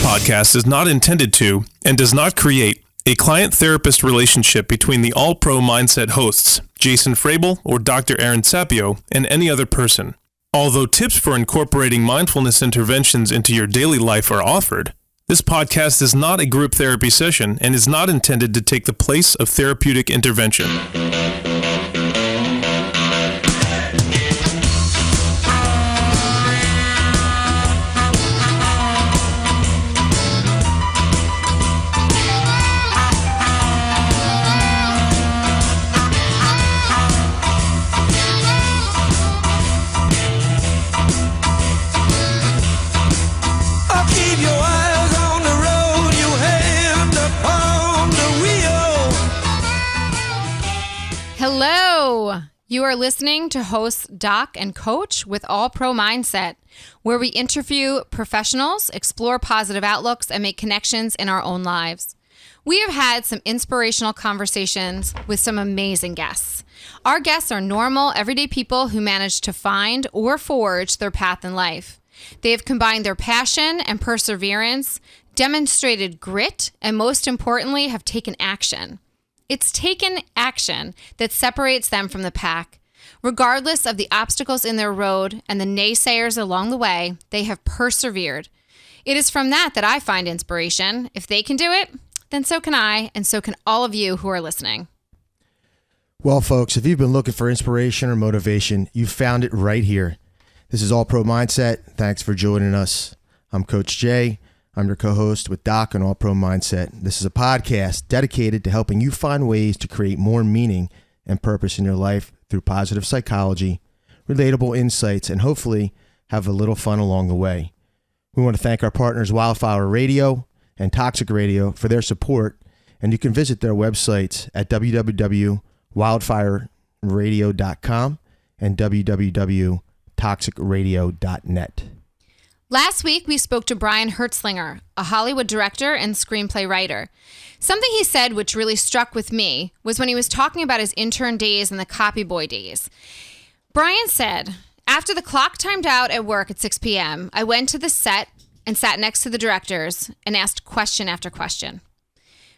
podcast is not intended to and does not create a client-therapist relationship between the AllPro Mindset hosts, Jason Frabel or Dr. Aaron Sapio, and any other person. Although tips for incorporating mindfulness interventions into your daily life are offered, this podcast is not a group therapy session and is not intended to take the place of therapeutic intervention. Hello! You are listening to hosts Doc and Coach with AllPro Mindset, where we interview professionals, explore positive outlooks, and make connections in our own lives. We have had some inspirational conversations with some amazing guests. Our guests are normal, everyday people who manage to find or forge their path in life. They have combined their passion and perseverance, demonstrated grit, and most importantly, have taken action. It's taken action that separates them from the pack. Regardless of the obstacles in their road and the naysayers along the way, they have persevered. It is from that I find inspiration. If they can do it, then so can I, and so can all of you who are listening. Well, folks, if you've been looking for inspiration or motivation, you've found it right here. This is AllPro Mindset. Thanks for joining us. I'm Coach Jay. I'm your co-host with Doc and AllPro Mindset. This is a podcast dedicated to helping you find ways to create more meaning and purpose in your life through positive psychology, relatable insights, and hopefully have a little fun along the way. We want to thank our partners Wildfire Radio and Toxic Radio for their support, and you can visit their websites at www.wildfireradio.com and www.toxicradio.net. Last week, we spoke to Brian Hertzlinger, a Hollywood director and screenplay writer. Something he said which really struck with me was when he was talking about his intern days and the copy boy days. Brian said, "After the clock timed out at work at 6 p.m., I went to the set and sat next to the directors and asked question after question."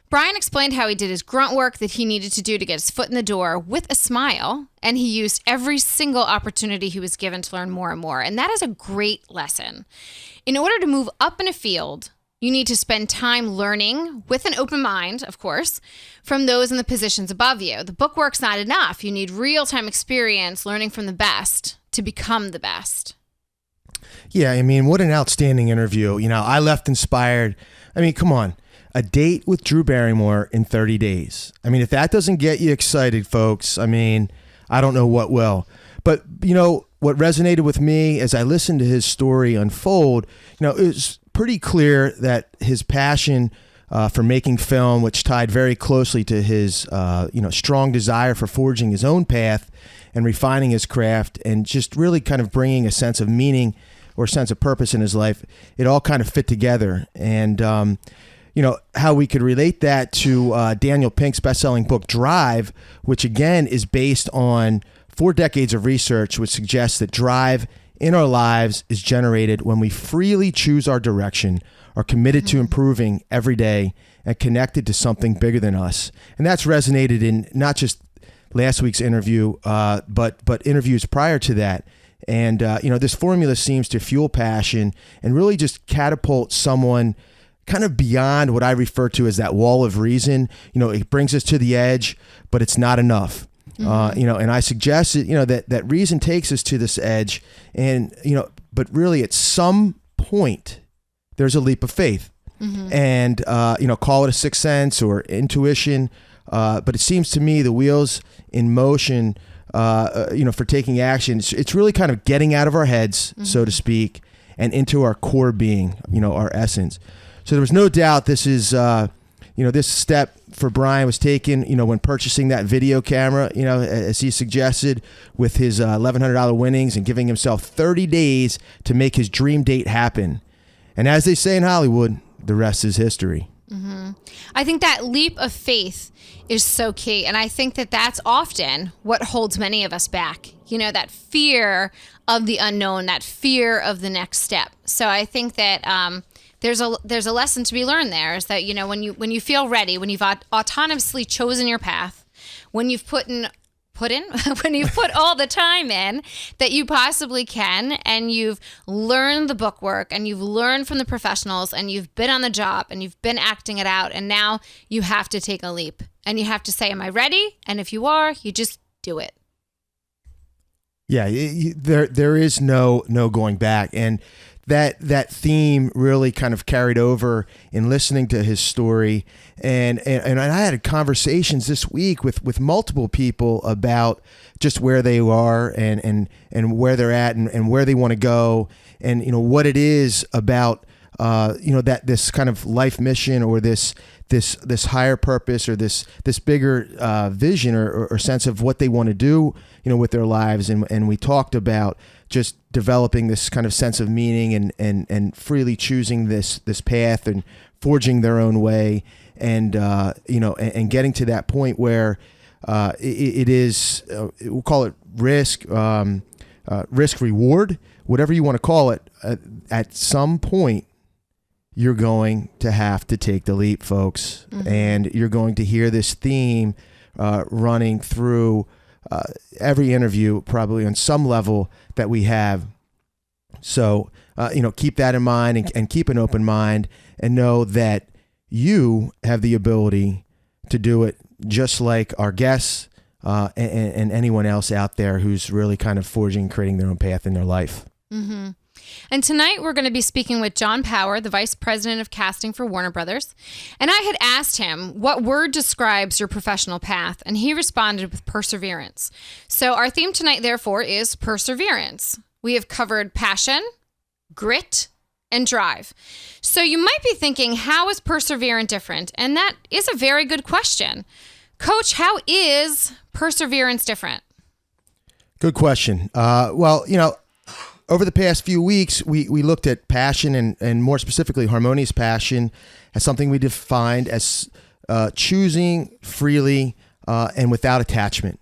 Brian explained how he did his grunt work that he needed to do to get his foot in the door with a smile, and he used every single opportunity he was given to learn more and more, and that is a great lesson. In order to move up in a field, you need to spend time learning, with an open mind, of course, from those in the positions above you. The book work's not enough. You need real-time experience learning from the best to become the best. Yeah, I mean, what an outstanding interview. You know, I left inspired. I mean, come on. A date with Drew Barrymore in 30 days. I mean, if that doesn't get you excited, folks, I mean, I don't know what will. But, you know, what resonated with me as I listened to his story unfold, you know, it was pretty clear that his passion for making film, which tied very closely to his, strong desire for forging his own path and refining his craft and just really kind of bringing a sense of meaning or sense of purpose in his life, it all kind of fit together. And, how we could relate that to Daniel Pink's best-selling book, Drive, which again is based on 4 decades of research, which suggests that drive in our lives is generated when we freely choose our direction, are committed to improving every day, and connected to something bigger than us. And that's resonated in not just last week's interview, but interviews prior to that. And, this formula seems to fuel passion and really just catapult someone kind of beyond what I refer to as that wall of reason. You know, it brings us to the edge, but it's not enough. And I suggested, that reason takes us to this edge and, but really at some point there's a leap of faith and, call it a sixth sense or intuition. But it seems to me the wheels in motion, for taking action, it's really kind of getting out of our heads, so to speak, and into our core being, our essence. So there was no doubt this is, this step for Brian was taken, when purchasing that video camera, as he suggested, with his $1,100 winnings and giving himself 30 days to make his dream date happen. And as they say in Hollywood, the rest is history. I think that leap of faith is so key. And I think that that's often what holds many of us back. That fear of the unknown, that fear of the next step. So I think that there's a lesson to be learned there, is that, when you feel ready, when you've autonomously chosen your path, when you've put when you've put all the time in that you possibly can, and you've learned the book work, and you've learned from the professionals, and you've been on the job, and you've been acting it out, and now you have to take a leap, and you have to say, am I ready? And if you are, you just do it. Yeah, there is no going back. And that theme really kind of carried over in listening to his story. And I had conversations this week with multiple people about just where they are and where they're at and where they want to go, and what it is about that this kind of life mission, or this higher purpose, or this bigger vision or sense of what they want to do with their lives. And we talked about just developing this kind of sense of meaning and freely choosing this path and forging their own way, and and getting to that point where it is we'll call it risk reward, whatever you want to call it. At some point, you're going to have to take the leap, folks. Mm-hmm. And you're going to hear this theme running through every interview, probably on some level that we have. So, keep that in mind, and keep an open mind, and know that you have the ability to do it, just like our guests and anyone else out there who's really kind of forging and creating their own path in their life. Mm-hmm. And tonight we're going to be speaking with John Power, the Vice President of Casting for Warner Brothers. And I had asked him what word describes your professional path, and he responded with perseverance. So our theme tonight, therefore, is perseverance. We have covered passion, grit, and drive. So you might be thinking, how is perseverance different? And that is a very good question. Coach, how is perseverance different? Good question. Over the past few weeks, we looked at passion and more specifically harmonious passion as something we defined as choosing freely and without attachment.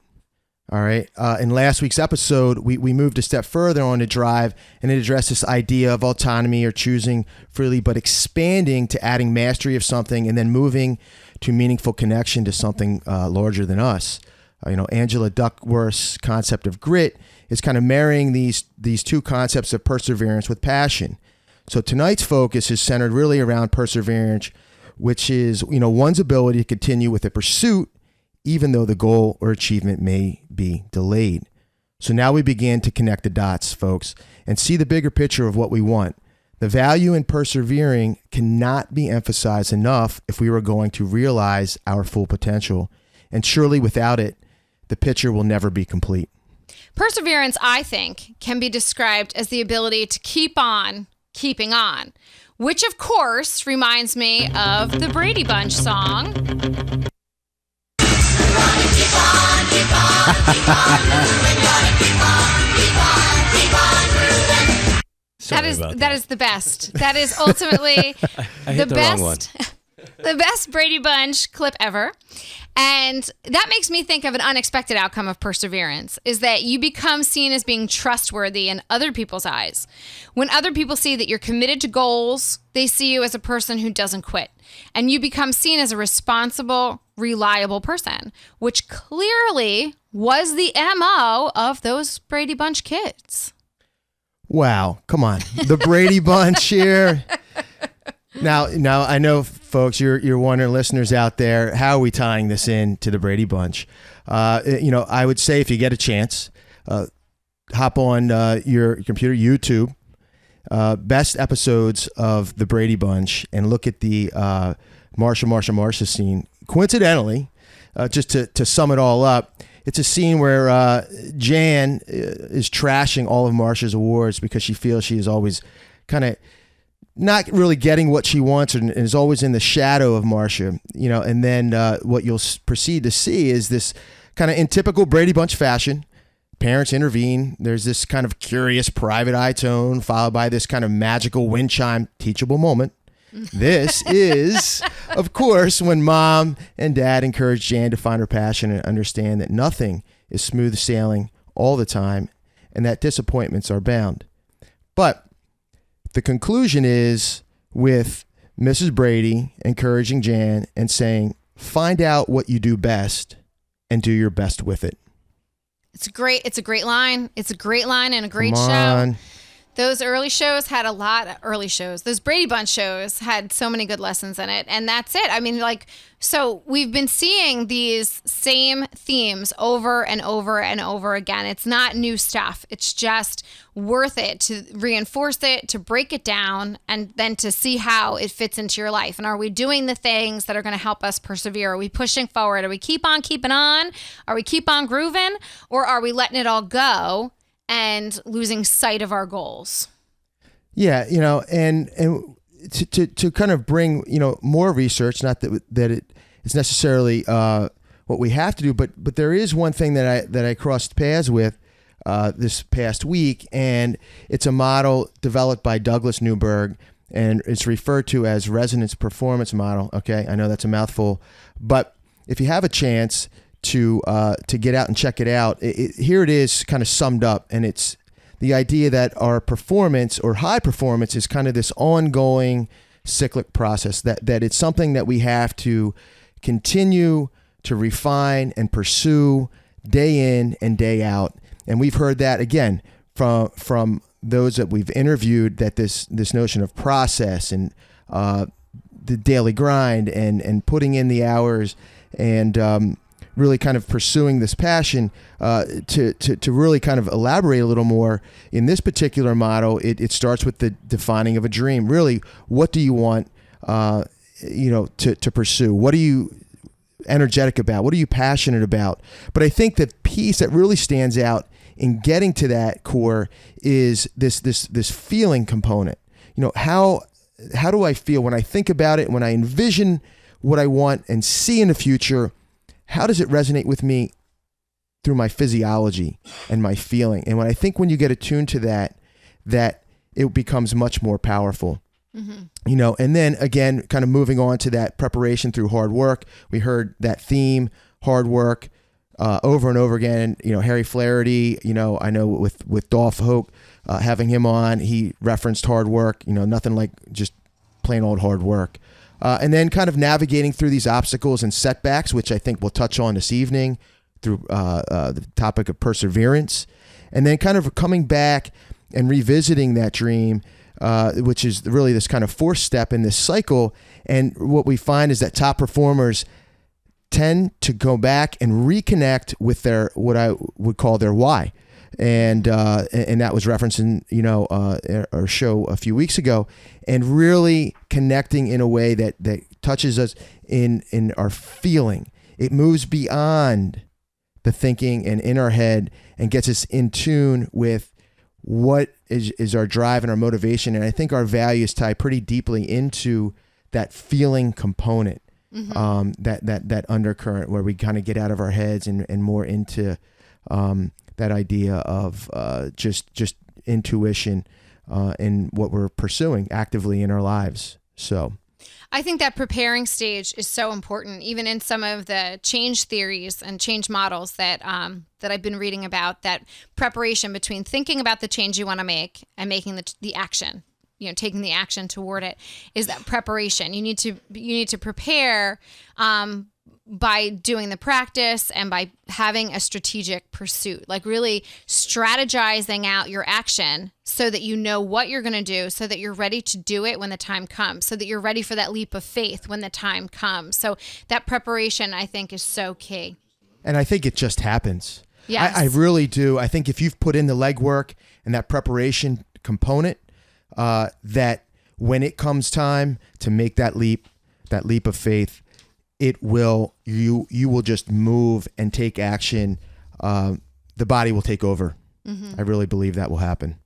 All right. In last week's episode, we moved a step further on to drive, and it addressed this idea of autonomy or choosing freely, but expanding to adding mastery of something and then moving to meaningful connection to something larger than us. Angela Duckworth's concept of grit is kind of marrying these two concepts of perseverance with passion. So tonight's focus is centered really around perseverance, which is, one's ability to continue with a pursuit, even though the goal or achievement may be delayed. So now we begin to connect the dots, folks, and see the bigger picture of what we want. The value in persevering cannot be emphasized enough if we were going to realize our full potential. And surely without it, the picture will never be complete. Perseverance, I think, can be described as the ability to keep on keeping on, which of course reminds me of the Brady Bunch song. That is the best. That is ultimately the best. The best Brady Bunch clip ever. And that makes me think of an unexpected outcome of perseverance, is that you become seen as being trustworthy in other people's eyes. When other people see that you're committed to goals, they see you as a person who doesn't quit. And you become seen as a responsible, reliable person, which clearly was the MO of those Brady Bunch kids. Wow. Come on. The Brady Bunch here. Now I know, folks, you're wondering, listeners out there, how are we tying this in to the Brady Bunch? I would say if you get a chance, hop on your computer, YouTube, best episodes of the Brady Bunch, and look at the Marsha scene. Coincidentally, just to sum it all up, it's a scene where Jan is trashing all of Marsha's awards because she feels she is always kind of not really getting what she wants and is always in the shadow of Marsha, and then what you'll proceed to see is this kind of in typical Brady Bunch fashion. Parents intervene. There's this kind of curious private eye tone followed by this kind of magical wind chime teachable moment. This is, of course, when mom and dad encourage Jan to find her passion and understand that nothing is smooth sailing all the time and that disappointments are bound. But the conclusion is with Mrs. Brady encouraging Jan and saying, find out what you do best and do your best with it. It's great. It's a great line. It's a great line and a great Come show. on. Those early shows had a lot of early shows. Those Brady Bunch shows had so many good lessons in it. And that's it. I mean, like, so we've been seeing these same themes over and over and over again. It's not new stuff. It's just worth it to reinforce it, to break it down, and then to see how it fits into your life. And are we doing the things that are going to help us persevere? Are we pushing forward? Are we keep on keeping on? Are we keep on grooving? Or are we letting it all go and losing sight of our goals? Yeah, you know, and to kind of bring, you know, more research, not that it is necessarily what we have to do, but there is one thing that I crossed paths with this past week, and it's a model developed by Douglas Newberg, and it's referred to as resonance performance model. Okay, I know that's a mouthful, but if you have a chance to get out and check it out, here it is kind of summed up, and it's the idea that our performance or high performance is kind of this ongoing cyclic process, that it's something that we have to continue to refine and pursue day in and day out. And we've heard that again from those that we've interviewed, that this notion of process and the daily grind and putting in the hours and really kind of pursuing this passion, to really kind of elaborate a little more. In this particular model, it starts with the defining of a dream. Really, what do you want to pursue? What are you energetic about? What are you passionate about? But I think the piece that really stands out in getting to that core is this feeling component. You know, how do I feel when I think about it, when I envision what I want and see in the future? How does it resonate with me through my physiology and my feeling? And when you get attuned to that it becomes much more powerful. Mm-hmm. You know, and then again, kind of moving on to that preparation through hard work. We heard that theme, hard work, over and over again. You know, Harry Flaherty, you know, I know with Dolph Hoke, having him on, he referenced hard work, you know, nothing like just plain old hard work. And then kind of navigating through these obstacles and setbacks, which I think we'll touch on this evening through the topic of perseverance. And then kind of coming back and revisiting that dream, which is really this kind of fourth step in this cycle. And what we find is that top performers tend to go back and reconnect with their, what I would call their why. And that was referencing, you know, our show a few weeks ago, and really connecting in a way that touches us in our feeling. It moves beyond the thinking and in our head and gets us in tune with what is our drive and our motivation. And I think our values tie pretty deeply into that feeling component, mm-hmm. that undercurrent where we kind of get out of our heads and more into that idea of just intuition in what we're pursuing actively in our lives. So I think that preparing stage is so important, even in some of the change theories and change models that I've been reading about. That preparation between thinking about the change you want to make and making the action, you know, taking the action toward it, is that preparation. You need to prepare by doing the practice and by having a strategic pursuit, like really strategizing out your action so that you know what you're going to do, so that you're ready to do it when the time comes, so that you're ready for that leap of faith when the time comes. So that preparation, I think, is so key. And I think it just happens. Yes. I really do. I think if you've put in the legwork and that preparation component, that when it comes time to make that leap of faith, you will just move and take action. The body will take over. Mm-hmm. I really believe that will happen.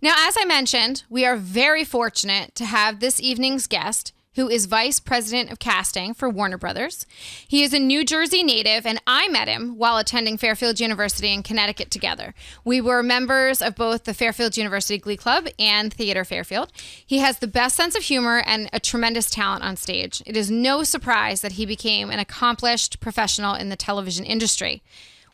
Now, as I mentioned, we are very fortunate to have this evening's guest, who is Vice President of Casting for Warner Brothers. He is a New Jersey native, and I met him while attending Fairfield University in Connecticut together. We were members of both the Fairfield University Glee Club and Theater Fairfield. He has the best sense of humor and a tremendous talent on stage. It is no surprise that he became an accomplished professional in the television industry.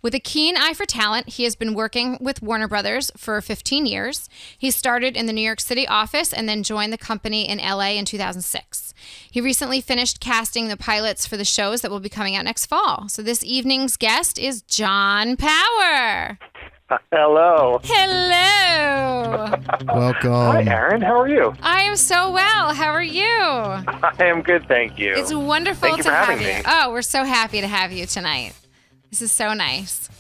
With a keen eye for talent, he has been working with Warner Brothers for 15 years. He started in the New York City office and then joined the company in LA in 2006. He recently finished casting the pilots for the shows that will be coming out next fall. So this evening's guest is John Power. Hello. Hello. Welcome. Hi, Aaron. How are you? I am so well. How are you? I am good, thank you. It's wonderful Thank you to for have having you. me. Oh, we're so happy to have you tonight. This is so nice.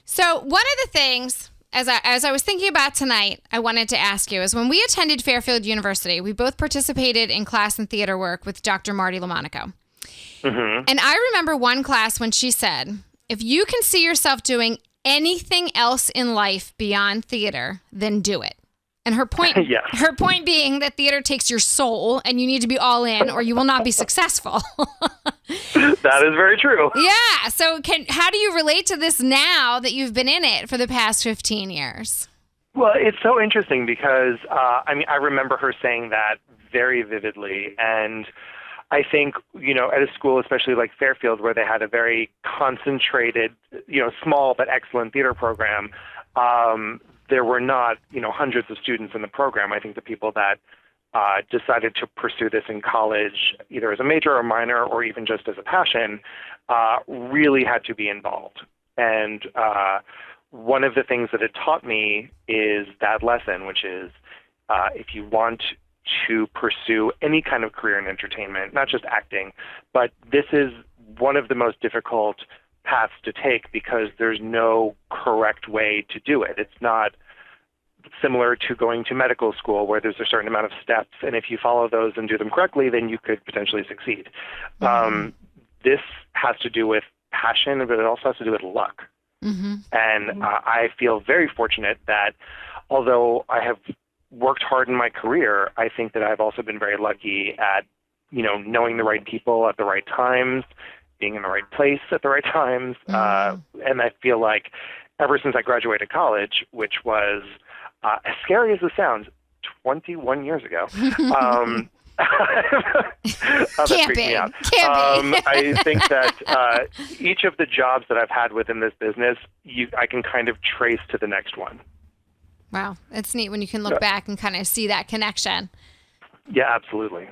So one of the things, as I was thinking about tonight, I wanted to ask you is when we attended Fairfield University, we both participated in class and theater work with Dr. Marty Lamonaco. Mm-hmm. And I remember one class when she said, if you can see yourself doing anything else in life beyond theater, then do it. And her point, Yes. her point being that theater takes your soul and you need to be all in or you will not be successful. That is very true. Yeah. So how do you relate to this now that you've been in it for the past 15 years? Well, it's so interesting because, I remember her saying that very vividly. And I think, at a school, especially like Fairfield, where they had a very concentrated, small but excellent theater program, there were not, hundreds of students in the program. I think the people that decided to pursue this in college, either as a major or minor or even just as a passion, really had to be involved. And one of the things that it taught me is that lesson, which is if you want to pursue any kind of career in entertainment, not just acting, but this is one of the most difficult paths to take because there's no correct way to do it. It's not similar to going to medical school where there's a certain amount of steps, and if you follow those and do them correctly, then you could potentially succeed. Mm-hmm. This has to do with passion, but it also has to do with luck. Mm-hmm. And I feel very fortunate that although I have worked hard in my career, I think that I've also been very lucky at, knowing the right people at the right times, being in the right place at the right times. And I feel like ever since I graduated college, which was as scary as it sounds, 21 years ago, Can't be. I think that each of the jobs that I've had within this business, I can kind of trace to the next one. Wow. It's neat when you can look back and kind of see that connection. Yeah, absolutely.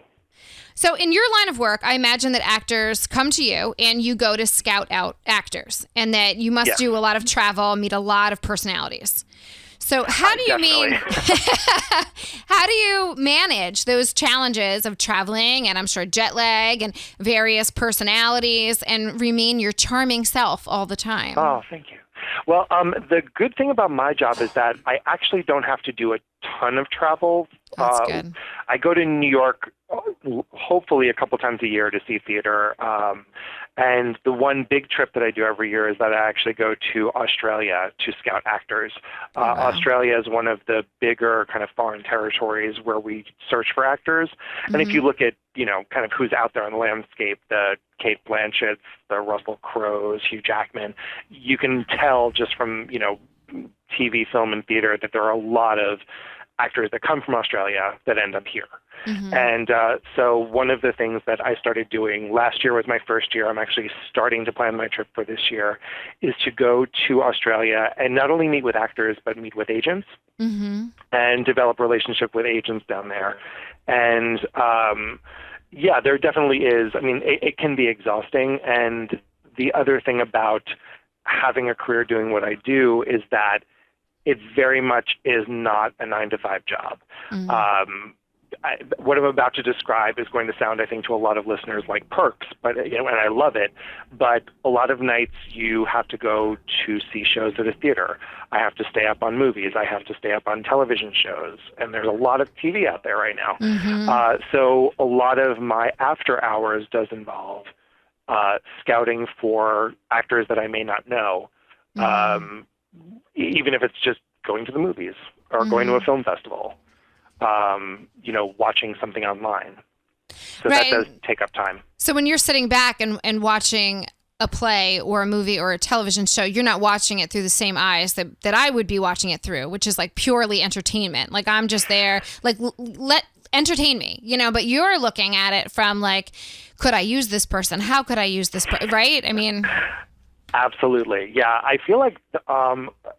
So in your line of work, I imagine that actors come to you and you go to scout out actors and that you must do a lot of travel, meet a lot of personalities. So how do you how do you manage those challenges of traveling and I'm sure jet lag and various personalities and remain your charming self all the time? Oh, thank you. Well, the good thing about my job is that I actually don't have to do a ton of travel. That's good. I go to New York hopefully a couple times a year to see theater. And the one big trip that I do every year is that I actually go to Australia to scout actors. Wow. Australia is one of the bigger kind of foreign territories where we search for actors. Mm-hmm. And if you look at, kind of who's out there on the landscape, the Kate Blanchetts, the Russell Crowes, Hugh Jackman, you can tell just from, TV, film, and theater that there are a lot of actors that come from Australia that end up here. Mm-hmm. And so one of the things that I started doing last year was my first year. I'm actually starting to plan my trip for this year, is to go to Australia and not only meet with actors, but meet with agents and develop relationship with agents down there. And there definitely is. I mean, it can be exhausting. And the other thing about having a career doing what I do is that it very much is not a 9-to-5 job. Mm-hmm. What I'm about to describe is going to sound, I think, to a lot of listeners like perks, but and I love it. But a lot of nights you have to go to see shows at a theater. I have to stay up on movies. I have to stay up on television shows, and there's a lot of TV out there right now. Mm-hmm. So a lot of my after hours does involve scouting for actors that I may not know, even if it's just going to the movies or going to a film festival. Watching something online. So that does take up time. So when you're sitting back and watching a play or a movie or a television show, you're not watching it through the same eyes that I would be watching it through, which is like purely entertainment. Like I'm just there, like entertain me, but you're looking at it from like, could I use this person? How could I use this? Right? I mean, Absolutely. Yeah. I feel like,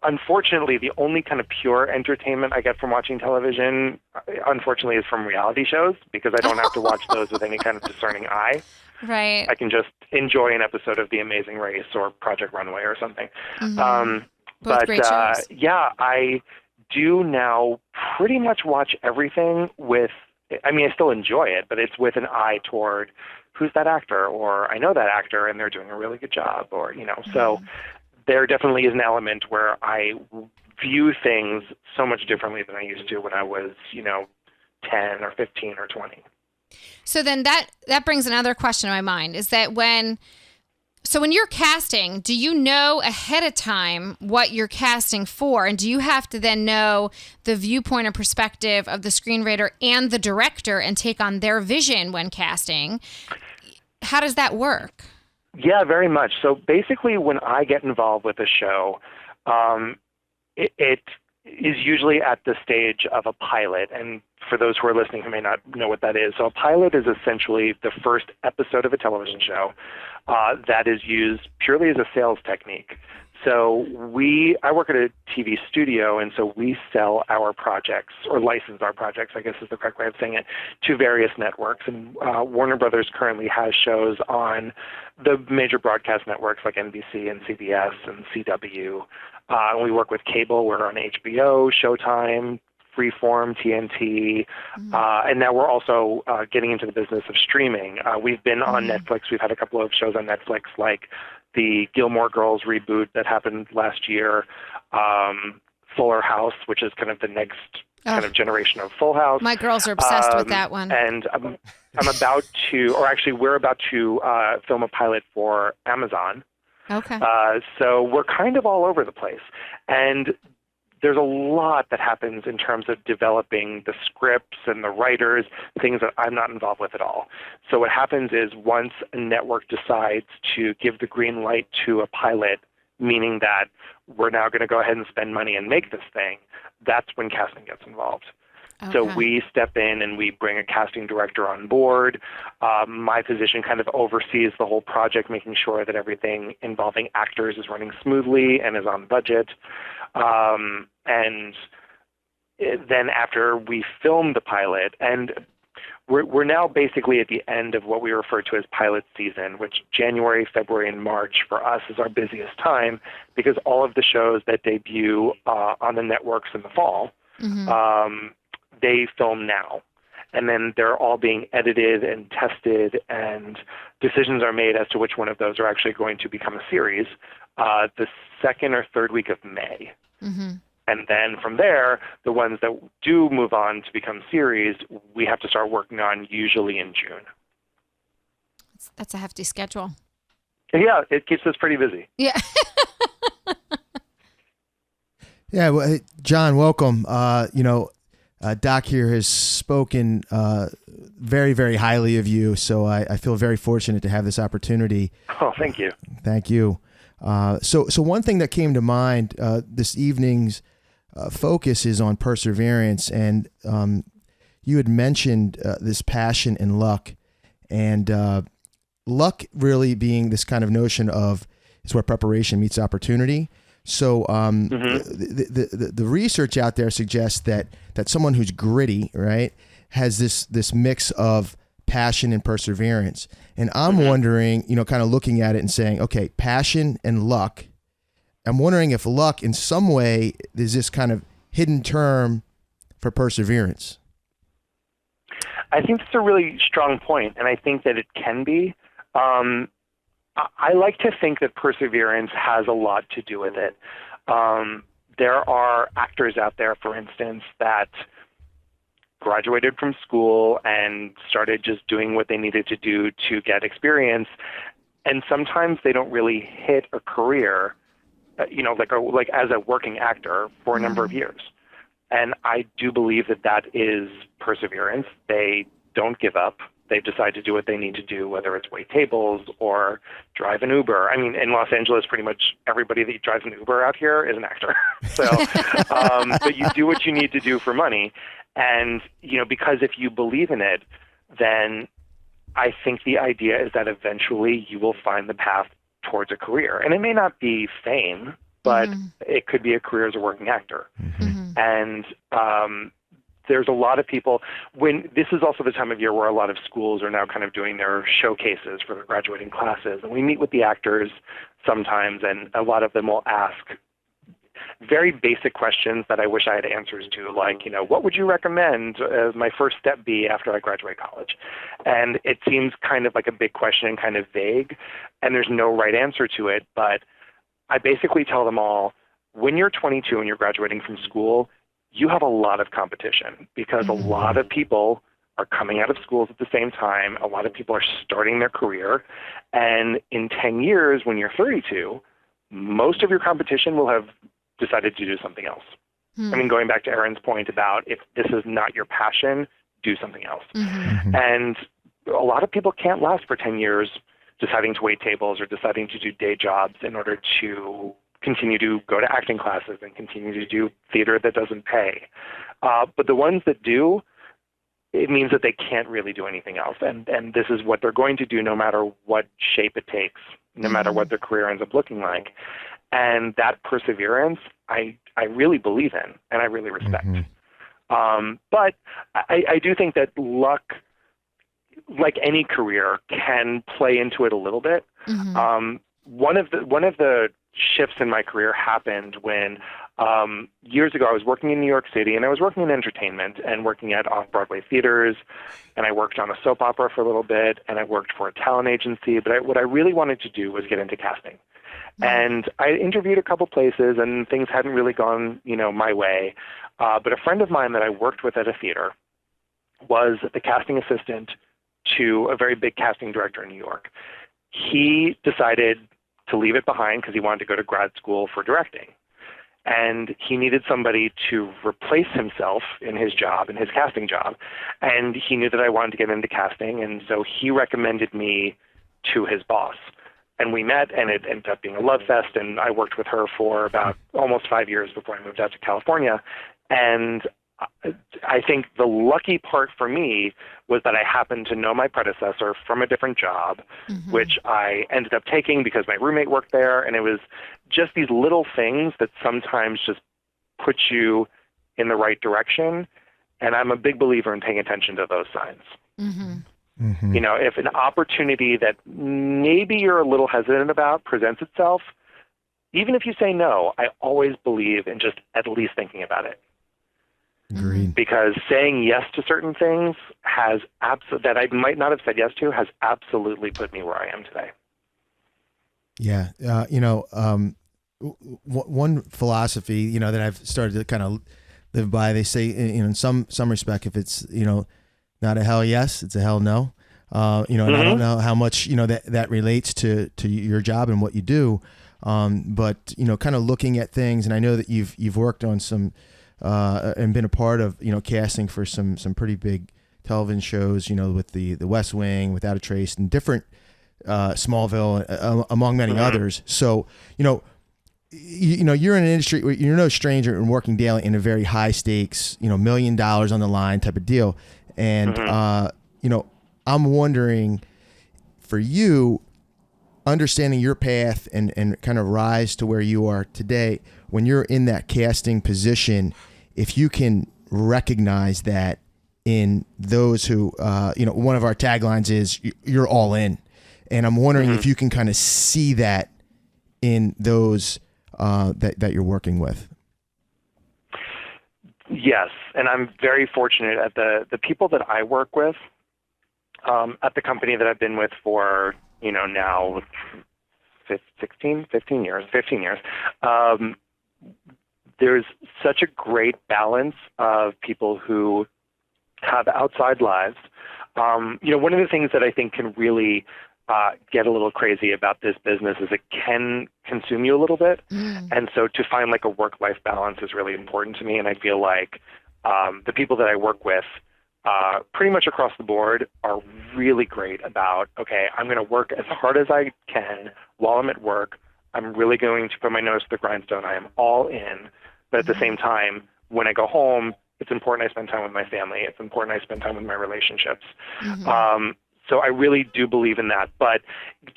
unfortunately, the only kind of pure entertainment I get from watching television, unfortunately, is from reality shows, because I don't have to watch those with any kind of discerning eye. Right. I can just enjoy an episode of The Amazing Race or Project Runway or something. Both great shows. Yeah, I do now pretty much watch everything with, I mean, I still enjoy it, but it's with an eye toward who's that actor, or I know that actor and they're doing a really good job, or, so there definitely is an element where I view things so much differently than I used to when I was, 10 or 15 or 20. So then that brings another question to my mind, is that when you're casting, do you know ahead of time what you're casting for? And do you have to then know the viewpoint or perspective of the screenwriter and the director and take on their vision when casting? How does that work? Yeah, very much. So basically, when I get involved with a show, it is usually at the stage of a pilot. And for those who are listening who may not know what that is, so a pilot is essentially the first episode of a television show that is used purely as a sales technique. So I work at a TV studio, and so we sell our projects, or license our projects, I guess is the correct way of saying it, to various networks. And Warner Brothers currently has shows on the major broadcast networks like NBC and CBS and CW. We work with cable. We're on HBO, Showtime, Freeform, TNT, and now we're also getting into the business of streaming. We've been on Netflix. We've had a couple of shows on Netflix, like the Gilmore Girls reboot that happened last year, Fuller House, which is kind of the next kind of generation of Full House. My girls are obsessed with that one. And I'm about to, or actually we're about to film a pilot for Amazon. Okay. So we're kind of all over the place. And there's a lot that happens in terms of developing the scripts and the writers, things that I'm not involved with at all. So what happens is once a network decides to give the green light to a pilot, meaning that we're now going to go ahead and spend money and make this thing, that's when casting gets involved. Okay. So we step in and we bring a casting director on board. My position kind of oversees the whole project, making sure that everything involving actors is running smoothly and is on budget. And then after we film the pilot, and we're now basically at the end of what we refer to as pilot season, which January, February, and March for us is our busiest time, because all of the shows that debut on the networks in the fall, they film now. And then they're all being edited and tested, and decisions are made as to which one of those are actually going to become a series the second or third week of May. And then from there, the ones that do move on to become series, we have to start working on usually in June. That's a hefty schedule. Yeah, it keeps us pretty busy. Yeah. Yeah, well, hey, John, welcome. Doc here has spoken very, very highly of you, so I feel very fortunate to have this opportunity. Oh, thank you. Thank you. So one thing that came to mind, this evening's focus is on perseverance, and you had mentioned this passion and luck, and luck really being this kind of notion of is where preparation meets opportunity. So the research out there suggests that someone who's gritty, right, has this mix of passion and perseverance. And I'm wondering, kind of looking at it and saying, okay, passion and luck. I'm wondering if luck in some way is this kind of hidden term for perseverance. I think that's a really strong point, and I think that it can be. I like to think that perseverance has a lot to do with it. There are actors out there, for instance, that graduated from school and started just doing what they needed to do to get experience, and sometimes they don't really hit a career, like as a working actor for a number of years. And I do believe that is perseverance. They don't give up. They decide to do what they need to do, whether it's wait tables or drive an Uber. I mean, in Los Angeles, pretty much everybody that drives an Uber out here is an actor. So, but you do what you need to do for money. And, because if you believe in it, then I think the idea is that eventually you will find the path towards a career. And it may not be fame, but it could be a career as a working actor. And there's a lot of people, when this is also the time of year where a lot of schools are now kind of doing their showcases for their graduating classes. And we meet with the actors sometimes, and a lot of them will ask very basic questions that I wish I had answers to, like, what would you recommend as my first step be after I graduate college? And it seems kind of like a big question and kind of vague, and there's no right answer to it. But I basically tell them all, when you're 22 and you're graduating from school, you have a lot of competition because a lot of people are coming out of schools at the same time. A lot of people are starting their career. And in 10 years, when you're 32, most of your competition will have decided to do something else. I mean, going back to Erin's point about if this is not your passion, do something else. And a lot of people can't last for 10 years deciding to wait tables or deciding to do day jobs in order to continue to go to acting classes and continue to do theater that doesn't pay. But the ones that do, it means that they can't really do anything else. And this is what they're going to do no matter what shape it takes, no matter what their career ends up looking like. And that perseverance, I really believe in and I really respect. But I do think that luck, like any career, can play into it a little bit. One of the shifts in my career happened when years ago I was working in New York City, and I was working in entertainment and working at off-Broadway theaters, and I worked on a soap opera for a little bit, and I worked for a talent agency. But what I really wanted to do was get into casting. And I interviewed a couple places, and things hadn't really gone, my way. But a friend of mine that I worked with at a theater was the casting assistant to a very big casting director in New York. He decided to leave it behind because he wanted to go to grad school for directing. And he needed somebody to replace himself in his job, in his casting job. And he knew that I wanted to get into casting, and so he recommended me to his boss. And we met, and it ended up being a love fest, and I worked with her for about almost 5 years before I moved out to California. And I think the lucky part for me was that I happened to know my predecessor from a different job, which I ended up taking because my roommate worked there. And it was just these little things that sometimes just put you in the right direction. And I'm a big believer in paying attention to those signs. If an opportunity that maybe you're a little hesitant about presents itself, even if you say no, I always believe in just at least thinking about it. Agreed. Because saying yes to certain things that I might not have said yes to has absolutely put me where I am today. Yeah. One philosophy, that I've started to kind of live by, they say, in some respect, if it's, not a hell yes, it's a hell no. And I don't know how much, that relates to your job and what you do. But, kind of looking at things, and I know that you've worked on some, and been a part of, casting for some pretty big television shows, with the West Wing, Without a Trace, and different, Smallville, among many others. So, you're in an industry where you're no stranger in working daily in a very high stakes, $1 million on the line type of deal. And, I'm wondering for you, understanding your path and kind of rise to where you are today, when you're in that casting position, if you can recognize that in those who, one of our taglines is you're all in. And I'm wondering if you can kind of see that in those that you're working with. Yes, and I'm very fortunate at the people that I work with at the company that I've been with for, now 15 years. There's such a great balance of people who have outside lives. One of the things that I think can really get a little crazy about this business is it can consume you a little bit. And so to find like a work-life balance is really important to me. And I feel like the people that I work with pretty much across the board are really great about, okay, I'm going to work as hard as I can while I'm at work. I'm really going to put my nose to the grindstone. I am all in. But at the same time, when I go home, it's important I spend time with my family. It's important I spend time with my relationships. So I really do believe in that. But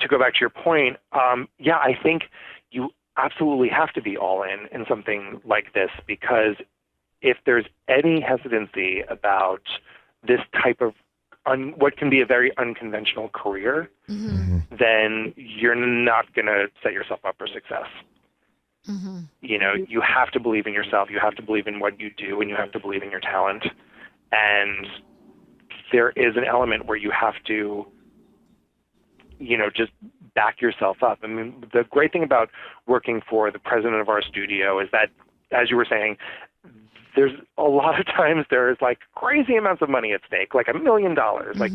to go back to your point, I think you absolutely have to be all in something like this, because if there's any hesitancy about this type of what can be a very unconventional career, then you're not going to set yourself up for success. You have to believe in yourself. You have to believe in what you do, and you have to believe in your talent. And there is an element where you have to, just back yourself up. I mean, the great thing about working for the president of our studio is that, as you were saying, there's a lot of times there's like crazy amounts of money at stake, like $1 million, like,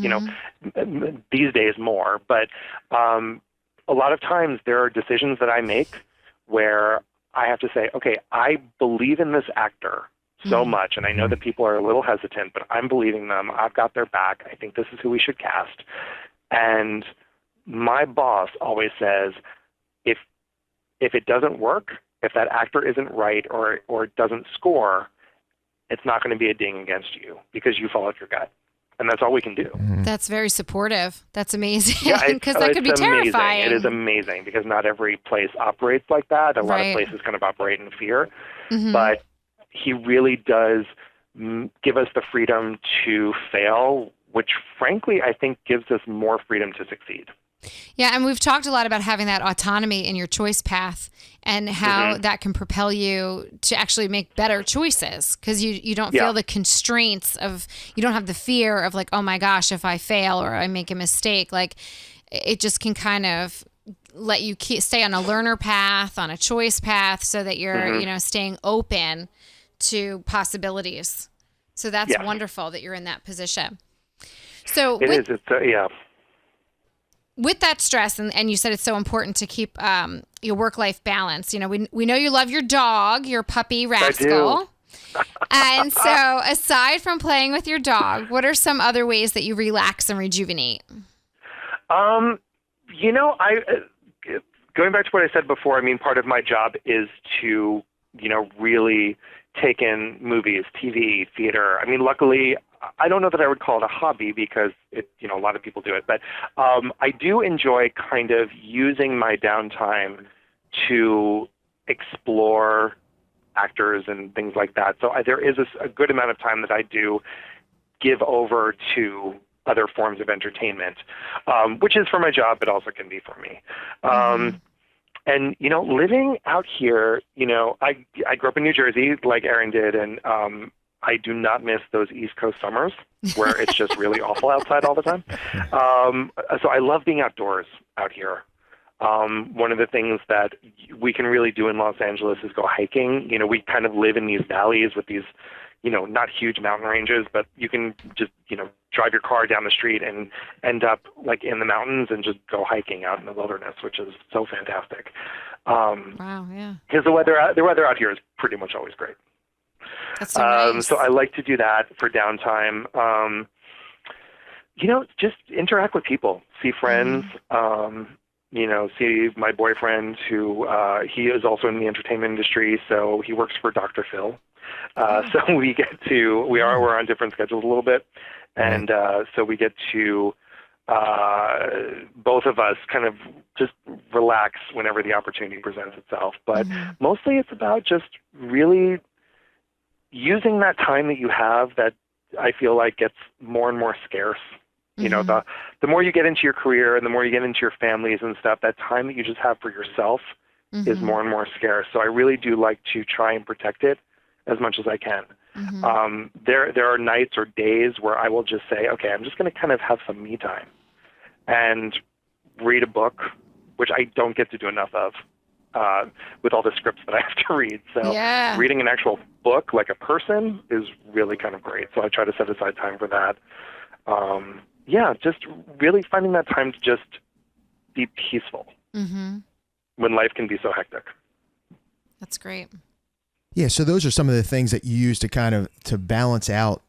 these days more. But a lot of times there are decisions that I make where I have to say, okay, I believe in this actor so much, and I know that people are a little hesitant, but I'm believing them. I've got their back. I think this is who we should cast. And my boss always says, if it doesn't work, if that actor isn't right or doesn't score, it's not going to be a ding against you because you followed your gut. And that's all we can do. That's very supportive. That's amazing, because that could be terrifying. It is amazing because not every place operates like that. A lot of places kind of operate in fear. But he really does give us the freedom to fail, which frankly I think gives us more freedom to succeed. Yeah, and we've talked a lot about having that autonomy in your choice path and how that can propel you to actually make better choices, because you don't feel the constraints of, you don't have the fear of like, oh my gosh, if I fail or I make a mistake. Like, it just can kind of let you stay on a learner path, on a choice path, so that you're staying open to possibilities. So that's wonderful that you're in that position. So with that stress, and you said it's so important to keep your work-life balance. We know you love your dog, your puppy Rascal. I do. And so aside from playing with your dog, what are some other ways that you relax and rejuvenate? Going back to what I said before, I mean, part of my job is to, really take in movies, TV, theater. I mean, luckily, I don't know that I would call it a hobby because a lot of people do it, but I do enjoy kind of using my downtime to explore actors and things like that. So there is a good amount of time that I do give over to other forms of entertainment, which is for my job, but also can be for me. And, living out here, I grew up in New Jersey like Aaron did, and I do not miss those East Coast summers where it's just really awful outside all the time. So I love being outdoors out here. One of the things that we can really do in Los Angeles is go hiking. We kind of live in these valleys with these, not huge mountain ranges, but you can just, drive your car down the street and end up like in the mountains and just go hiking out in the wilderness, which is so fantastic. Wow, yeah. Because the weather out here is pretty much always great. That's so nice. So I like to do that for downtime. Just interact with people, see friends, see my boyfriend who, he is also in the entertainment industry. So he works for Dr. Phil. So we're on different schedules a little bit. And, so we get to, both of us kind of just relax whenever the opportunity presents itself. But mostly it's about just really using that time that you have that I feel like gets more and more scarce. The more you get into your career and the more you get into your families and stuff, that time that you just have for yourself is more and more scarce. So I really do like to try and protect it as much as I can. There are nights or days where I will just say, okay, I'm just going to kind of have some me time and read a book, which I don't get to do enough of with all the scripts that I have to read. So reading an actual book like a person is really kind of great. So I try to set aside time for that. Just really finding that time to just be peaceful when life can be so hectic. That's great. Yeah, so those are some of the things that you use to kind of to balance out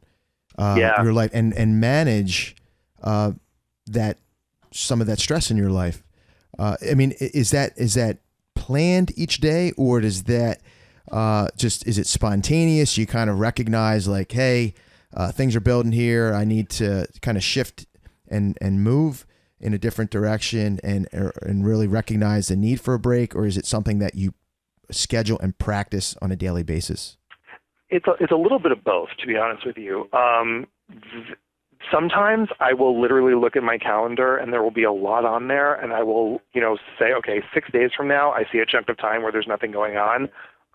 your life and manage that some of that stress in your life. I mean, is that planned each day, or does that is it spontaneous? You kind of recognize like, hey, things are building here. I need to kind of shift and move in a different direction and really recognize the need for a break, or is it something that you schedule and practice on a daily basis? It's a little bit of both, to be honest with you. Sometimes I will literally look at my calendar and there will be a lot on there, and I will, say, okay, 6 days from now, I see a chunk of time where there's nothing going on.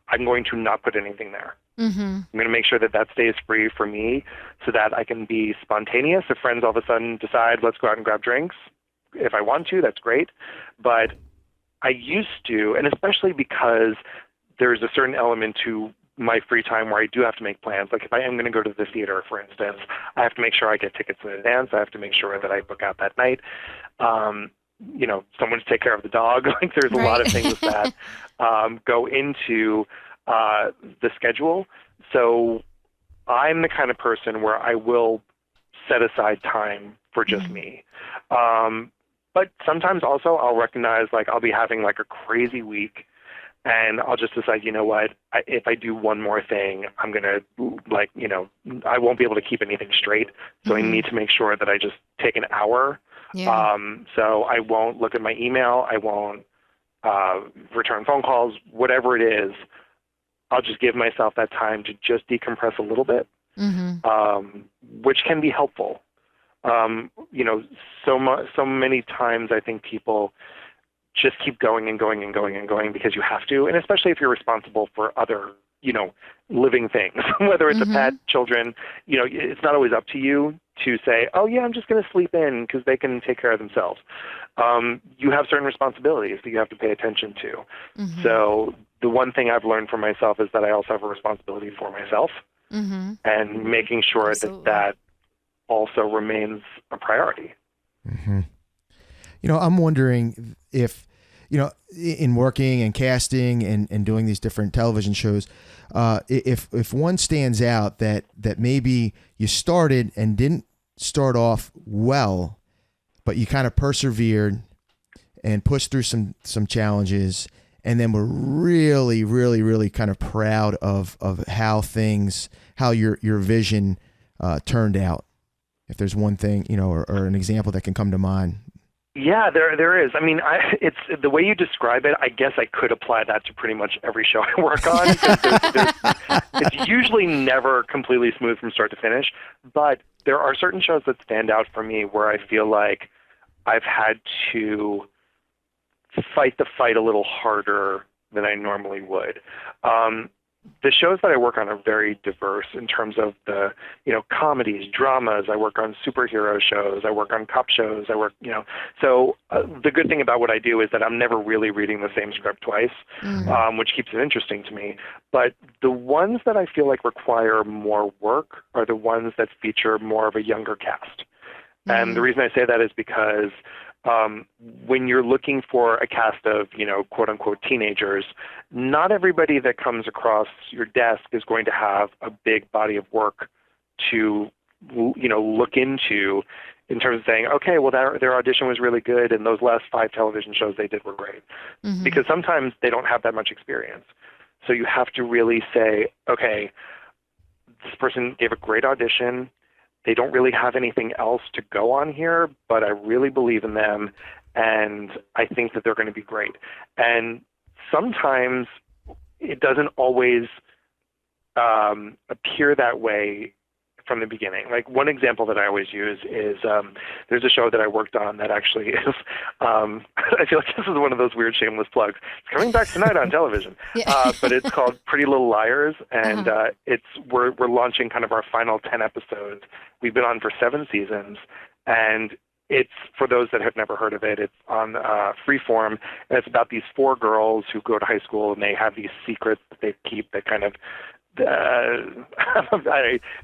I'm going to not put anything there. Mm-hmm. I'm going to make sure that stays free for me so that I can be spontaneous. If friends all of a sudden decide, let's go out and grab drinks, if I want to, that's great. But I used to, and especially because there's a certain element to my free time where I do have to make plans. Like if I am going to go to the theater, for instance, I have to make sure I get tickets in advance. I have to make sure that I book out that night. Someone to take care of the dog. Like there's a lot of things that go into the schedule. So I'm the kind of person where I will set aside time for just me. But sometimes also I'll recognize like I'll be having like a crazy week, and I'll just decide, you know what, if I do one more thing, I'm going to I won't be able to keep anything straight. So I need to make sure that I just take an hour. Yeah. So I won't look at my email. I won't return phone calls, whatever it is. I'll just give myself that time to just decompress a little bit, which can be helpful. So many times I think people just keep going and going and going and going because you have to, and especially if you're responsible for other, living things, whether it's a pet, children, it's not always up to you to say, oh yeah, I'm just going to sleep in because they can take care of themselves. You have certain responsibilities that you have to pay attention to. So the one thing I've learned for myself is that I also have a responsibility for myself, and making sure that also remains a priority. I'm wondering if, in working and casting and doing these different television shows, if one stands out that maybe you started and didn't start off well, but you kind of persevered and pushed through some challenges, and then were really, really, really kind of proud of how your vision turned out. If there's one thing, or an example that can come to mind. Yeah, there is. I mean, it's the way you describe it. I guess I could apply that to pretty much every show I work on. It's usually never completely smooth from start to finish, but there are certain shows that stand out for me where I feel like I've had to fight the fight a little harder than I normally would. The shows that I work on are very diverse in terms of the, comedies, dramas. I work on superhero shows. I work on cop shows. So the good thing about what I do is that I'm never really reading the same script twice, which keeps it interesting to me. But the ones that I feel like require more work are the ones that feature more of a younger cast. And the reason I say that is because when you're looking for a cast of, quote unquote teenagers, not everybody that comes across your desk is going to have a big body of work to, look into in terms of saying, okay, well, their audition was really good and those last 5 television shows they did were great. Because sometimes they don't have that much experience. So you have to really say, okay, this person gave a great audition. They don't really have anything else to go on here, but I really believe in them, and I think that they're going to be great. And sometimes it doesn't always appear that way from the beginning. Like one example that I always use is there's a show that I worked on that actually is, I feel like this is one of those weird shameless plugs. It's coming back tonight on television, but it's called Pretty Little Liars, and we're launching kind of our final 10 episodes. We've been on for 7 seasons, and it's, for those that have never heard of it, it's on Freeform, and it's about these 4 girls who go to high school, and they have these secrets that they keep that kind of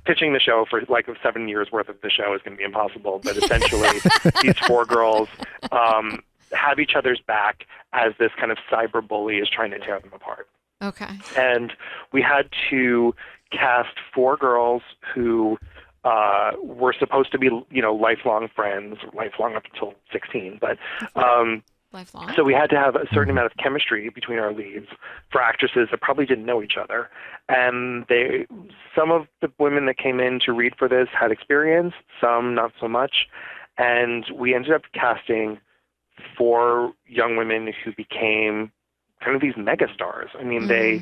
pitching the show for like 7 years worth of the show is going to be impossible, but essentially these 4 girls have each other's back as this kind of cyber bully is trying to tear them apart. Okay. And we had to cast 4 girls who were supposed to be, lifelong friends, lifelong up until 16, but lifelong. So we had to have a certain amount of chemistry between our leads for actresses that probably didn't know each other. And some of the women that came in to read for this had experience, some not so much. And we ended up casting 4 young women who became kind of these megastars. I mean, they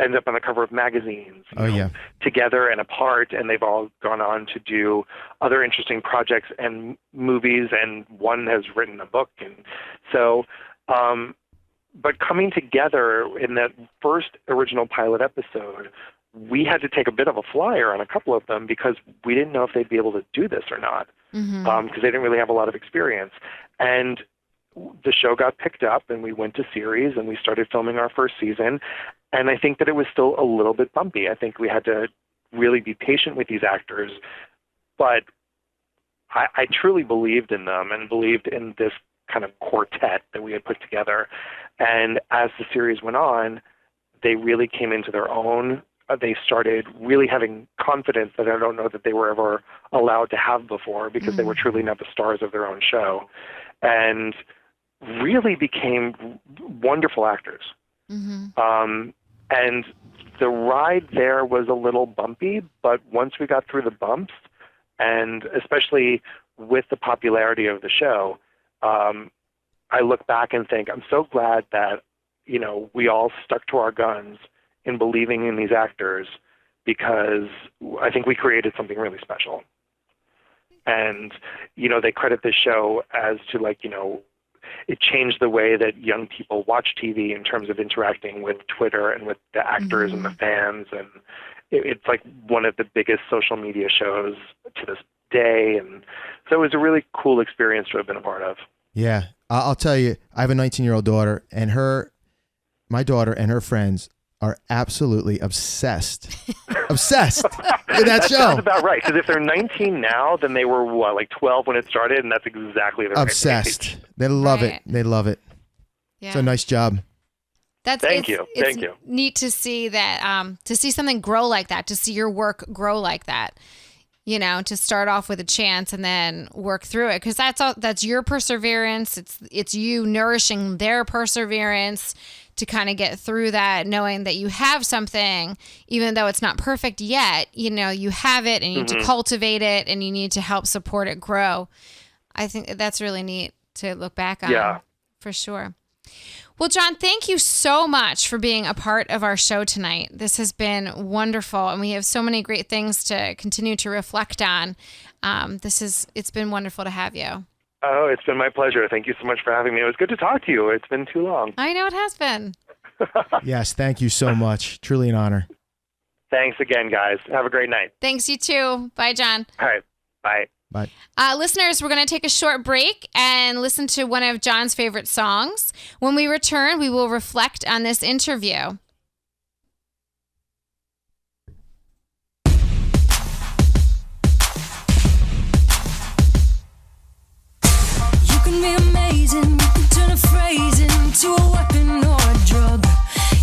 ended up on the cover of magazines together and apart, and they've all gone on to do other interesting projects and movies, and one has written a book. And so, but coming together in that first original pilot episode, we had to take a bit of a flyer on a couple of them because we didn't know if they'd be able to do this or not, because they didn't really have a lot of experience. And the show got picked up, and we went to series, and we started filming our first season. And I think that it was still a little bit bumpy. I think we had to really be patient with these actors. But I truly believed in them and believed in this kind of quartet that we had put together. And as the series went on, they really came into their own. They started really having confidence that I don't know that they were ever allowed to have before, because they were truly now the stars of their own show, and really became wonderful actors. And the ride there was a little bumpy, but once we got through the bumps, and especially with the popularity of the show, I look back and think, I'm so glad that, you know, we all stuck to our guns in believing in these actors, because I think we created something really special. And, you know, they credit this show as to, like, you know, it changed the way that young people watch TV in terms of interacting with Twitter and with the actors and the fans. And it's like one of the biggest social media shows to this day. And so it was a really cool experience to have been a part of. Yeah. I'll tell you, I have a 19-year-old daughter, and my daughter and her friends are absolutely obsessed with that show. Sounds about right. Because if they're 19 now, then they were, what, like 12 when it started, and that's exactly their obsessed. They love it. They love it. Yeah. So nice job. Thank you. It's neat to see that, to see something grow like that, to see your work grow like that. You know, to start off with a chance and then work through it, because that's your perseverance. It's you nourishing their perseverance to kind of get through that, knowing that you have something, even though it's not perfect yet. You know, you have it, and you need to cultivate it, and you need to help support it grow. I think that's really neat to look back on. Yeah, for sure. Well, John, thank you so much for being a part of our show tonight. This has been wonderful, and we have so many great things to continue to reflect on. It's been wonderful to have you. Oh, it's been my pleasure. Thank you so much for having me. It was good to talk to you. It's been too long. I know it has been. Yes, thank you so much. Truly an honor. Thanks again, guys. Have a great night. Thanks, you too. Bye, John. All right. Bye. Bye. Listeners, we're going to take a short break and listen to one of John's favorite songs. When we return, we will reflect on this interview. You can be amazing, you can turn a phrase into a weapon or a drug.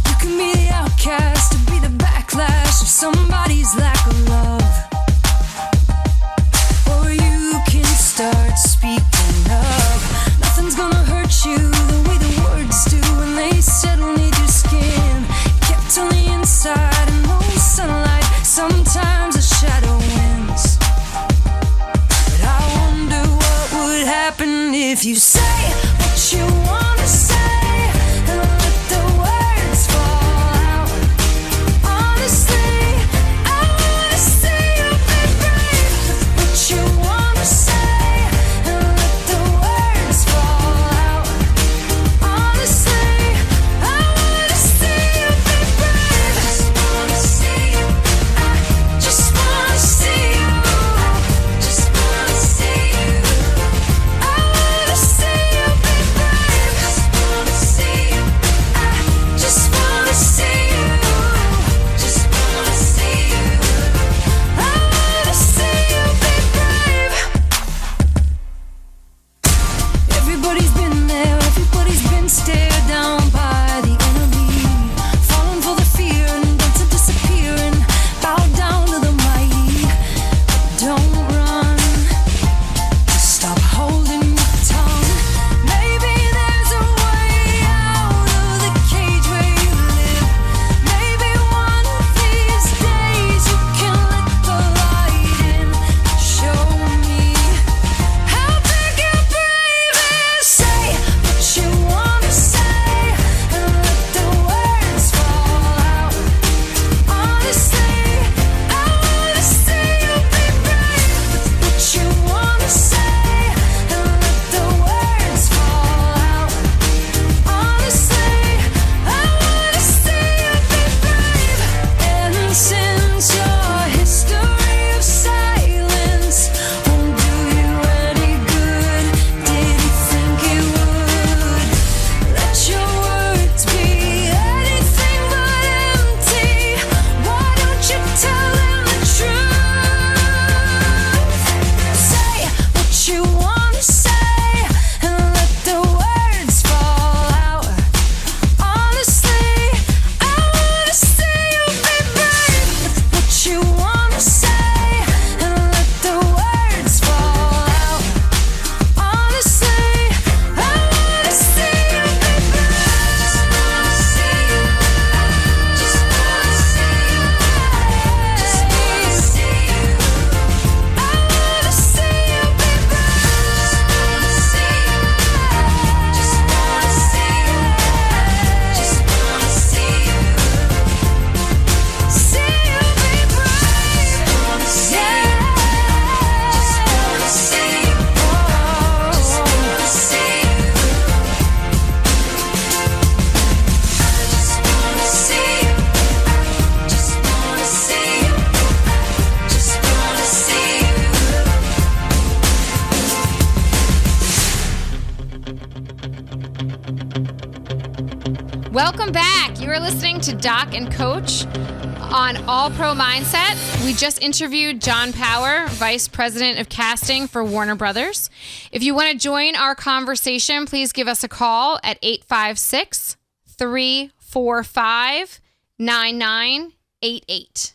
You can be the outcast, to be the backlash of somebody's lack of love. Start speaking up. Nothing's gonna hurt you the way the words do when they settle need your skin. Welcome back. You are listening to Doc and Coach on AllPro Mindset. We just interviewed John Power, Vice President of Casting for Warner Brothers. If you want to join our conversation, please give us a call at 856-345-9988.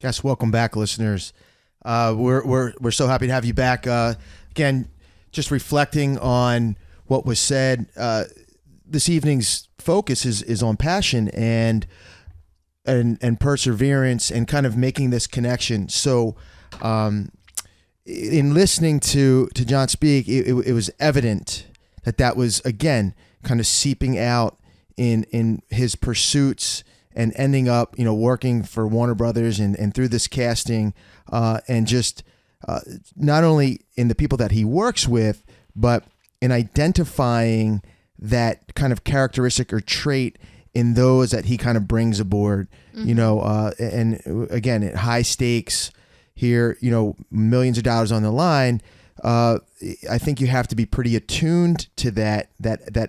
Yes, welcome back, listeners. We're so happy to have you back. Again, just reflecting on what was said. This evening's focus is on passion and perseverance and kind of making this connection. So, in listening to John speak, it was evident that was, again, kind of seeping out in his pursuits and ending up, working for Warner Brothers and through this casting, and just not only in the people that he works with, but in identifying that kind of characteristic or trait in those that he kind of brings aboard, and again, at high stakes here, millions of dollars on the line. I think you have to be pretty attuned to that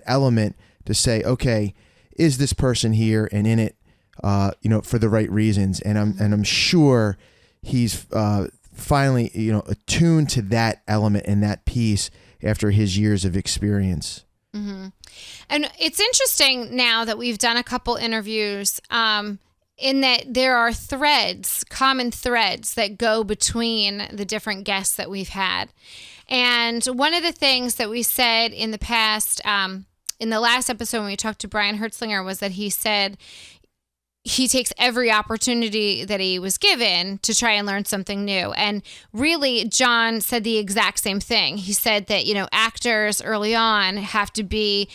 element to say, okay, is this person here and in it, for the right reasons? And I'm sure he's finally, attuned to that element and that piece after his years of experience. Mm-hmm. And it's interesting now that we've done a couple interviews, in that there are common threads that go between the different guests that we've had. And one of the things that we said in the past, in the last episode when we talked to Brian Hertzlinger, was that he said he takes every opportunity that he was given to try and learn something new. And really, John said the exact same thing. He said that, actors early on have to be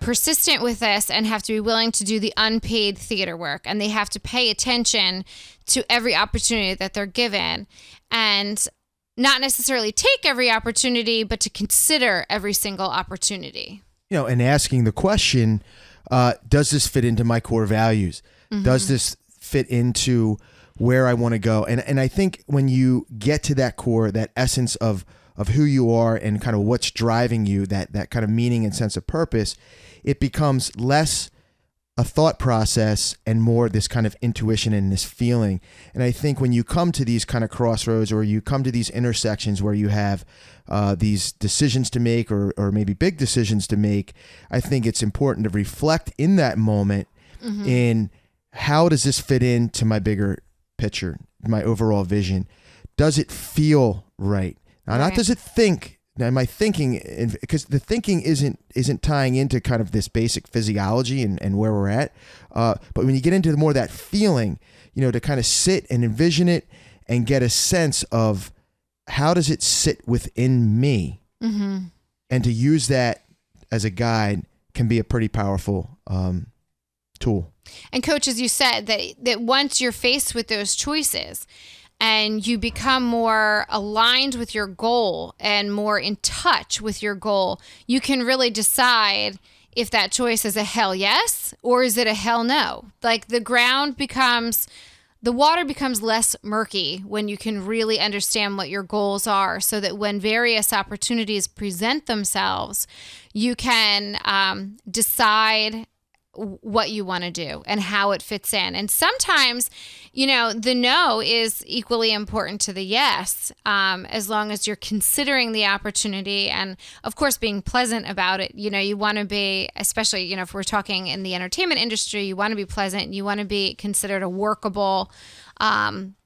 persistent with this and have to be willing to do the unpaid theater work. And they have to pay attention to every opportunity that they're given. And not necessarily take every opportunity, but to consider every single opportunity. And asking the question, does this fit into my core values? Mm-hmm. Does this fit into where I want to go? And I think when you get to that core, that essence of who you are and kind of what's driving you, that kind of meaning and sense of purpose, it becomes less a thought process and more this kind of intuition and this feeling. And I think when you come to these kind of crossroads, or you come to these intersections where you have these decisions to make, or maybe big decisions to make, I think it's important to reflect in that moment, mm-hmm. in how does this fit into my bigger picture, my overall vision? Does it feel right? Now, not does it think. Now, am I thinking? Because the thinking isn't tying into kind of this basic physiology and where we're at. But when you get into more of that feeling, to kind of sit and envision it and get a sense of how does it sit within me, mm-hmm. and to use that as a guide can be a pretty powerful tool. And Coach, as you said, that once you're faced with those choices, and you become more aligned with your goal and more in touch with your goal, you can really decide if that choice is a hell yes or is it a hell no. Like the water becomes less murky when you can really understand what your goals are, so that when various opportunities present themselves, you can decide what you want to do and how it fits in. And sometimes, the no is equally important to the yes, as long as you're considering the opportunity and, of course, being pleasant about it. You want to be, especially, if we're talking in the entertainment industry, you want to be pleasant. You want to be considered a workable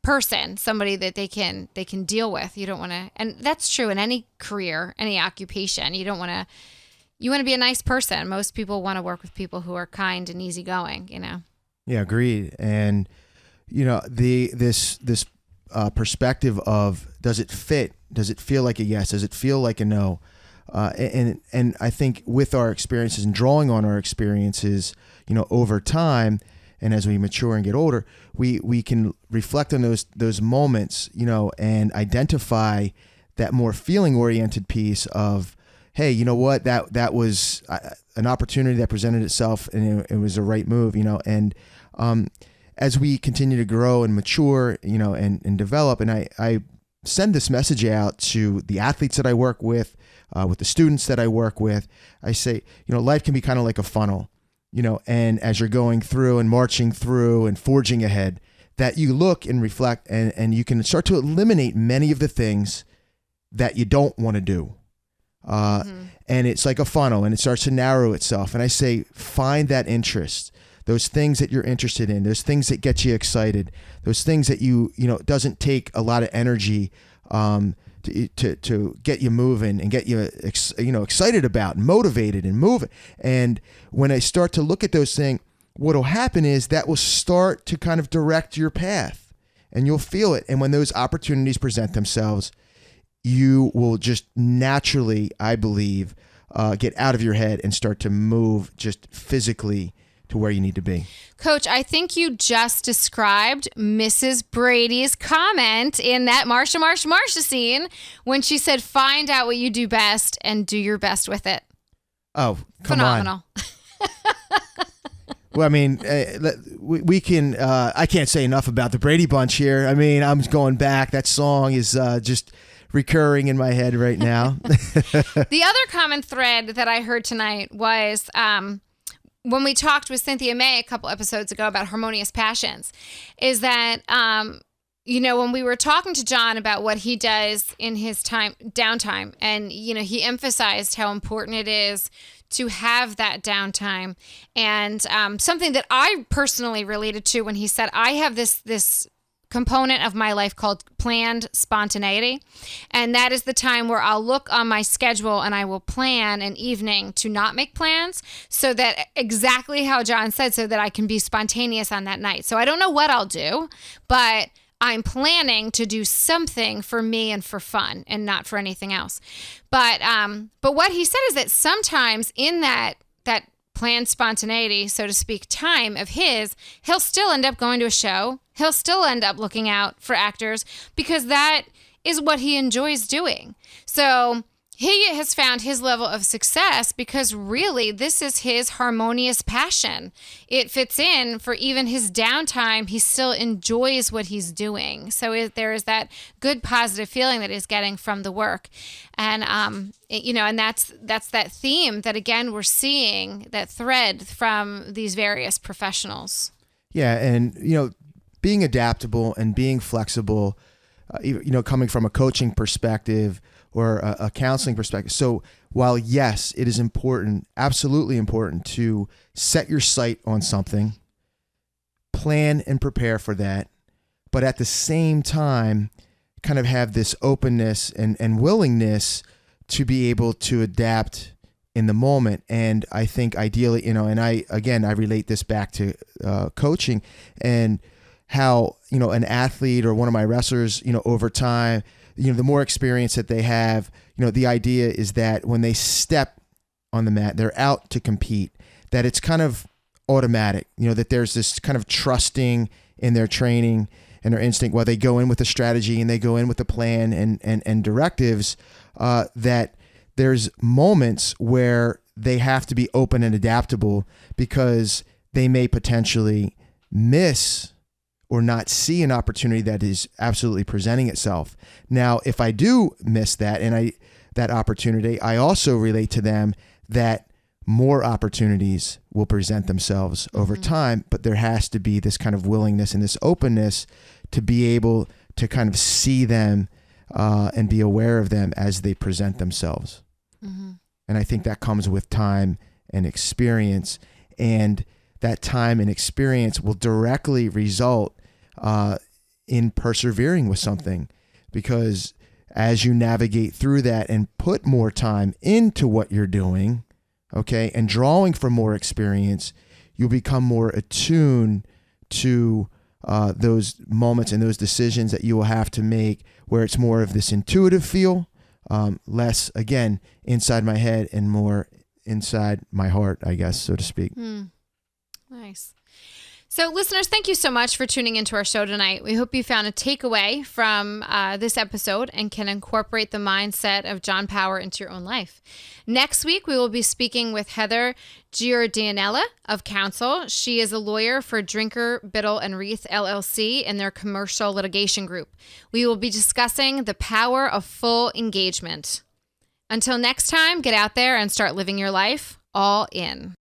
person, somebody that they can deal with. You don't want to, and that's true in any career, any occupation. You want to be a nice person. Most people want to work with people who are kind and easygoing, Yeah, agreed. And, this perspective of, does it fit? Does it feel like a yes? Does it feel like a no? And I think with our experiences and drawing on our experiences, over time, and as we mature and get older, we can reflect on those moments, and identify that more feeling-oriented piece of, hey, you know what, that was an opportunity that presented itself, and it was the right move, and as we continue to grow and mature, and develop, and I send this message out to the athletes that I work with, with the students that I work with. I say, life can be kind of like a funnel, and as you're going through and marching through and forging ahead, that you look and reflect and you can start to eliminate many of the things that you don't want to do. And it's like a funnel and it starts to narrow itself. And I say, find that interest, those things that you're interested in, those things that get you excited, those things that it doesn't take a lot of energy to get you moving and get you excited about and motivated and moving. And when I start to look at those things, what'll happen is that will start to kind of direct your path and you'll feel it. And when those opportunities present themselves, you will just naturally, I believe, get out of your head and start to move just physically to where you need to be. Coach, I think you just described Mrs. Brady's comment in that Marsha scene when she said, find out what you do best and do your best with it. Oh, come Phenomenal. on. Well, I mean, we can, I can't say enough about the Brady Bunch here. I mean, I'm going back. That song is just recurring in my head right now. The other common thread that I heard tonight was when we talked with Cynthia May a couple episodes ago about harmonious passions, is that, when we were talking to John about what he does in his downtime, and, he emphasized how important it is to have that downtime. And something that I personally related to when he said, I have this component of my life called planned spontaneity. And that is the time where I'll look on my schedule and I will plan an evening to not make plans, so that exactly how John said, so that I can be spontaneous on that night. So I don't know what I'll do, but I'm planning to do something for me and for fun and not for anything else. But what he said is that sometimes in that planned spontaneity, so to speak, time of his, he'll still end up going to a show. He'll still end up looking out for actors because that is what he enjoys doing. So he has found his level of success because really this is his harmonious passion. It fits in for even his downtime. He still enjoys what he's doing. So there is that good positive feeling that he's getting from the work. And, and that's that theme that, again, we're seeing, that thread from these various professionals. Yeah. And, being adaptable and being flexible, coming from a coaching perspective or a counseling perspective. So while, yes, it is important, absolutely important to set your sight on something, plan and prepare for that, but at the same time, kind of have this openness and willingness to be able to adapt in the moment. And I think ideally, and I relate this back to coaching and how, an athlete or one of my wrestlers, over time, the more experience that they have, the idea is that when they step on the mat, they're out to compete, that it's kind of automatic, that there's this kind of trusting in their training and their instinct while they go in with a strategy and they go in with a plan and directives, that there's moments where they have to be open and adaptable because they may potentially miss or not see an opportunity that is absolutely presenting itself. Now, if I do miss that that opportunity, I also relate to them that more opportunities will present themselves over time, but there has to be this kind of willingness and this openness to be able to kind of see them and be aware of them as they present themselves. Mm-hmm. And I think that comes with time and experience, and that time and experience will directly result in persevering with something, because as you navigate through that and put more time into what you're doing, okay, and drawing from more experience, you'll become more attuned to those moments and those decisions that you will have to make, where it's more of this intuitive feel, less, again, inside my head and more inside my heart, I guess, so to speak. Nice. So listeners, thank you so much for tuning into our show tonight. We hope you found a takeaway from this episode and can incorporate the mindset of John Power into your own life. Next week, we will be speaking with Heather Giordanella of Counsel. She is a lawyer for Drinker, Biddle, and Reith, LLC, and their commercial litigation group. We will be discussing the power of full engagement. Until next time, get out there and start living your life all in.